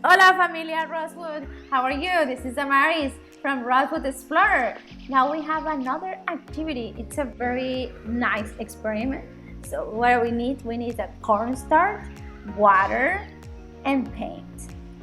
Hola familia Rosewood, how are you? This is Amaris from Rosewood Explorer. Now we have another activity. It's a very nice experiment. So what we need a cornstarch, water, and paint,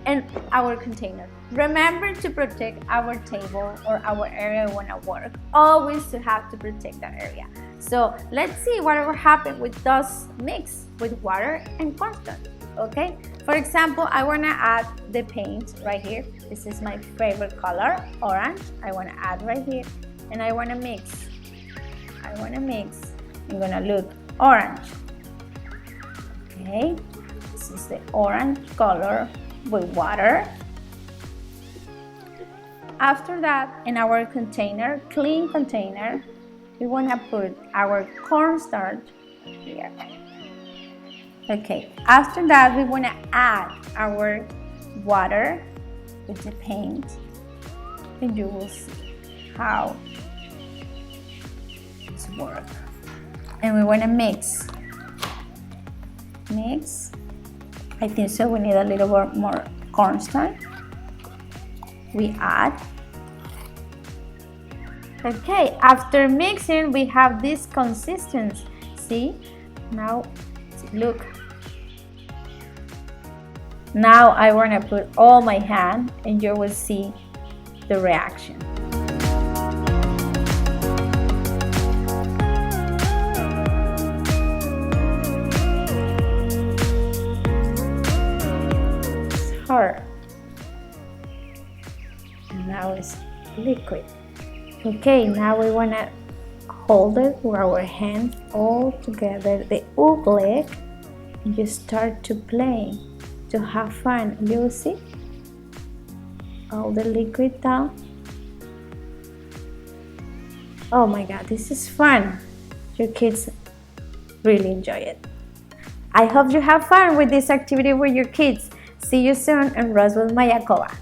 and our container. Remember to protect our table or our area when at work. Always to have to protect that area. So let's see whatever happened with those mix with water and cornstarch. Okay, for example, I want to add the paint right here. This is my favorite color, orange. I want to add right here, and I want to mix. I'm gonna look orange. Okay, this is the orange color with water. After that, in our container, clean container, we want to put our cornstarch here. Okay, after that we want to add our water with the paint, and you will see how it's work. And we want to mix. I think so we need a little bit more cornstarch. We add. Okay, after mixing we have this consistency. See? Now look. Now I want to put all my hand and you will see the reaction. It's hard. And now it's liquid. Okay, now we want to hold it with our hands all together, the oobleck, and you start to play, to have fun. You'll see all the liquid down. Oh my God, this is fun. Your kids really enjoy it. I hope you have fun with this activity with your kids. See you soon in Rosewood, Mayakoba.